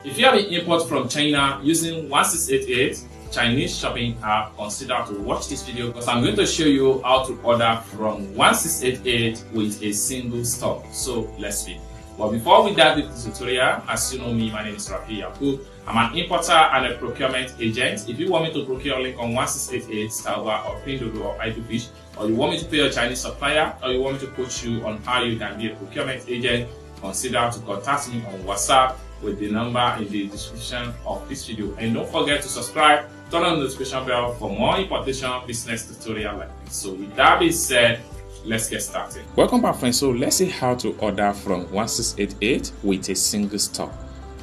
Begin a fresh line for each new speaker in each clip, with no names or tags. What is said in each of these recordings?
If you have an import from China using 1688 Chinese shopping app, consider to watch this video because I'm going to show you how to order from 1688 with a single store. So let's see. But before we dive into the tutorial, as you know me, my name is Rafi Yakub. I'm an importer and a procurement agent. If you want me to procure link on 1688, Starbucks or Pinduoduo or Ibufish, or you want me to pay a Chinese supplier, or you want me to coach you on how you can be a procurement agent, consider to contact me on WhatsApp with the number in the description of this video. And don't forget to subscribe, turn on the notification bell for more importation business tutorial like this. So with that being said, let's get started. Welcome back, friends. So let's see how to order from 1688 with a single store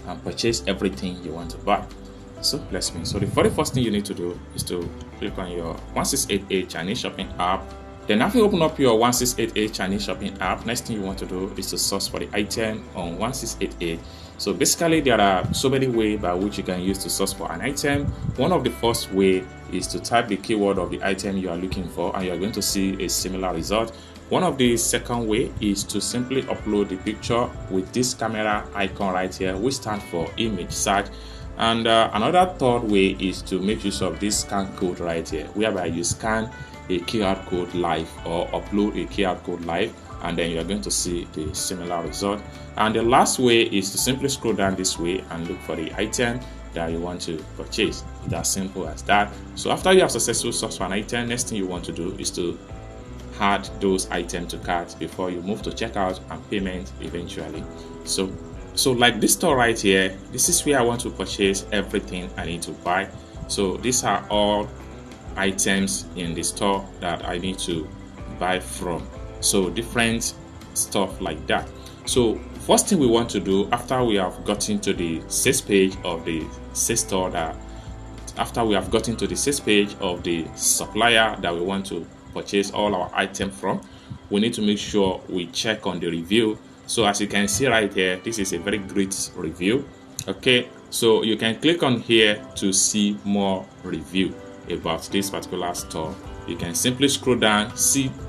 and purchase everything you want to buy. So let's begin. So the very first thing you need to do is to click on your 1688 Chinese shopping app. Then after you open up your 1688 Chinese shopping app, next thing you want to do is to search for the item on 1688. So basically there are so many ways by which you can use to search for an item. One of the first way is to type the keyword of the item you are looking for and you are going to see a similar result. One of the second way is to simply upload the picture with this camera icon right here, which stands for image search. And another third way is to make use of this scan code right here, whereby you scan a QR code live or upload a QR code live, and then you are going to see the similar result. And the last way is to simply scroll down this way and look for the item that you want to purchase. It's as simple as that. So after you have successfully searched for an item, next thing you want to do is to add those items to cart before you move to checkout and payment eventually. So like this store right here, this is where I want to purchase everything I need to buy. So these are all items in the store that I need to buy from. So different stuff like that. So first thing we want to do after we have gotten to the sales page of the sales store, that after we have gotten to the sales page of the supplier that we want to purchase all our items from, we need to make sure we check on the review. So as you can see right here, this is a very great review. Okay, so you can click on here to see more review about this particular store. You can simply scroll down,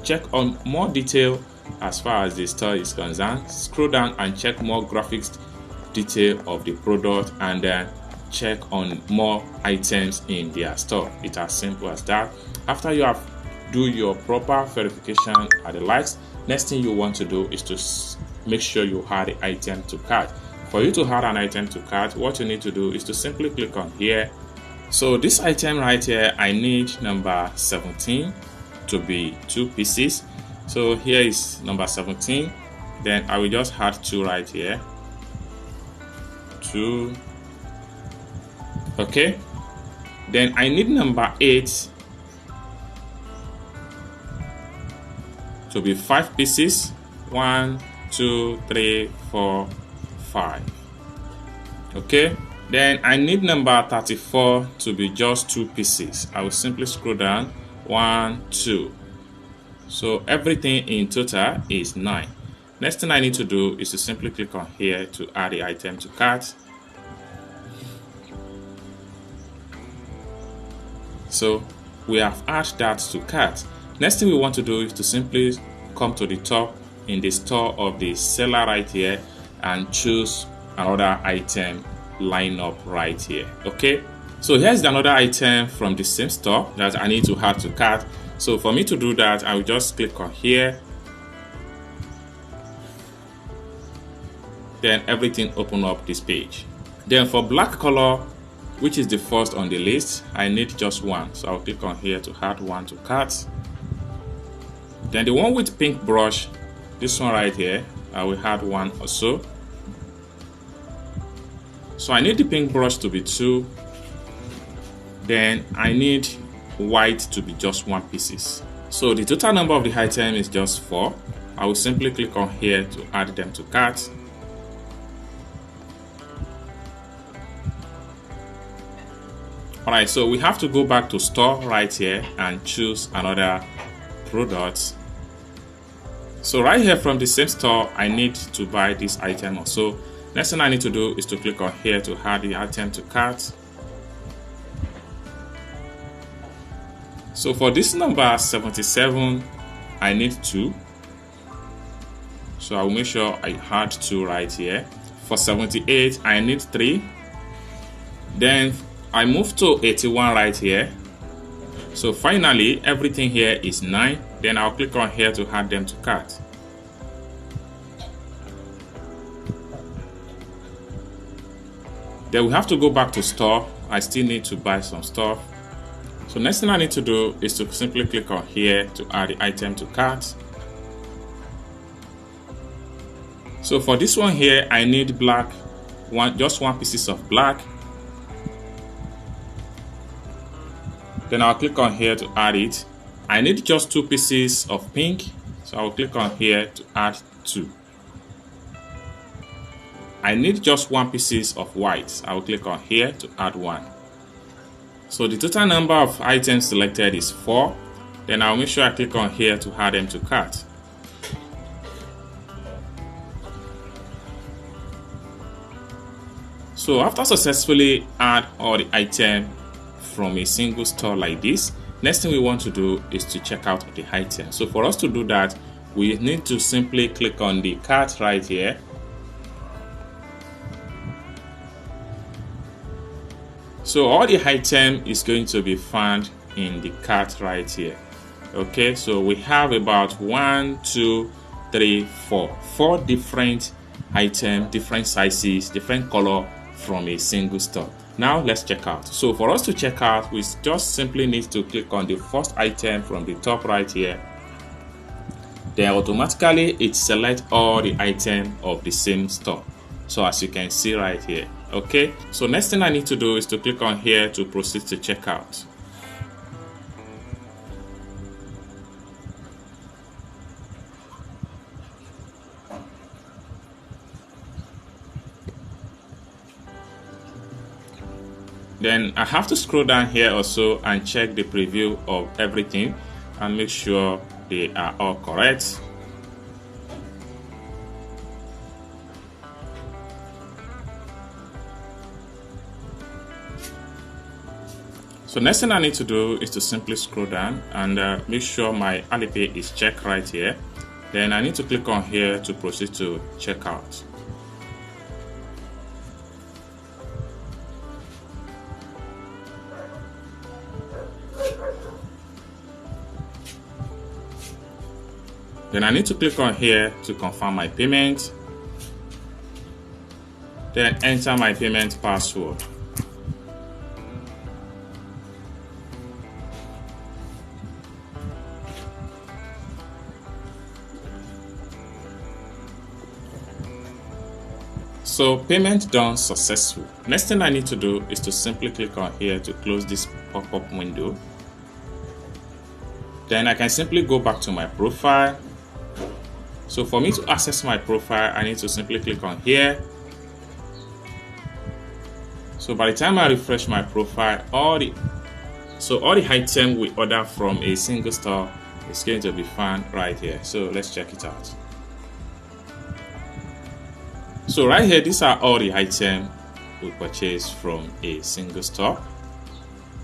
check on more detail as far as the store is concerned. Scroll down and check more graphics detail of the product, and then check on more items in their store. It's as simple as that. After you have do your proper verification at the likes, next thing you want to do is to make sure you add the item to cart. For you to add an item to cart, what you need to do is to simply click on here. So this item right here, I need number 17 to be 2 pieces. So here is number 17. Then I will just add 2 right here. 2. Okay. Then I need number 8 to be 5 pieces. 1, 2, 3, 4, 5. Okay. Then I need number 34 to be just 2 pieces. I will simply scroll down. 1, 2. So everything in total is 9. Next thing I need to do is to simply click on here to add the item to cart. So we have added that to cart. Next thing we want to do is to simply come to the top in the store of the seller right here and choose another item line up right here. Okay, so here's another item from the same store that I need to add to cart. So for me to do that, I will just click on here, then everything open up this page. Then for black color, which is the first on the list, I need just 1, so I'll click on here to add 1 to cart. Then the one with pink brush, this one right here, I will add 1 also. So I need the pink brush to be 2. Then I need white to be just 1 pieces. So the total number of the item is just 4. I will simply click on here to add them to cart. Alright, so we have to go back to store right here and choose another product. So right here from the same store, I need to buy this item also. Next thing I need to do is to click on here to add the item to cart. So for this number 77, I need 2. So I will make sure I add 2 right here. For 78, I need 3. Then I move to 81 right here. So finally, everything here is 9. Then I'll click on here to add them to cart. Then we have to go back to store. I still need to buy some stuff. So next thing I need to do is to simply click on here to add the item to cart. So for this one here, I need black, just one piece of black. Then I'll click on here to add it. I need just 2 pieces of pink, so I'll click on here to add 2. I need just 1 piece of white. I will click on here to add 1. So the total number of items selected is 4. Then I'll make sure I click on here to add them to cart. So after successfully add all the items from a single store like this, next thing we want to do is to check out the item. So for us to do that, we need to simply click on the cart right here. So all the item is going to be found in the cart right here. Okay, so we have about 1, 2, 3, 4 different items, different sizes, different color from a single store. Now let's check out. So for us to check out, we just simply need to click on the first item from the top right here. Then automatically it selects all the items of the same store. So as you can see right here. Okay, so next thing I need to do is to click on here to proceed to checkout. Then I have to scroll down here also and check the preview of everything and make sure they are all correct. So next thing I need to do is to simply scroll down and make sure my Alipay is checked right here. Then I need to click on here to proceed to checkout. Then I need to click on here to confirm my payment. Then enter my payment password. So payment done successful. Next thing I need to do is to simply click on here to close this pop-up window. Then I can simply go back to my profile. So for me to access my profile, I need to simply click on here. So by the time I refresh my profile, all the item we order from a single store is going to be found right here. So let's check it out. So right here, these are all the items we purchased from a single store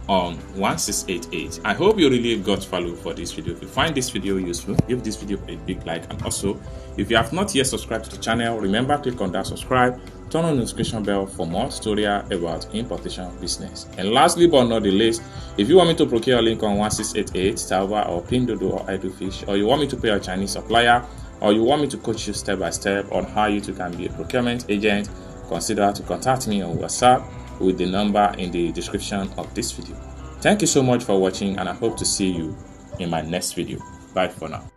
on 1688. I hope you really got value for this video. If you find this video useful, give this video a big like, and also if you have not yet subscribed to the channel, remember click on that subscribe, turn on the notification bell for more tutorial about importation business. And lastly but not the least, if you want me to procure a link on 1688, Taobao or Pinduoduo or Idlefish, or you want me to pay a Chinese supplier, or you want me to coach you step by step on how you too can be a procurement agent, consider to contact me on WhatsApp with the number in the description of this video. Thank you so much for watching, and I hope to see you in my next video. Bye for now.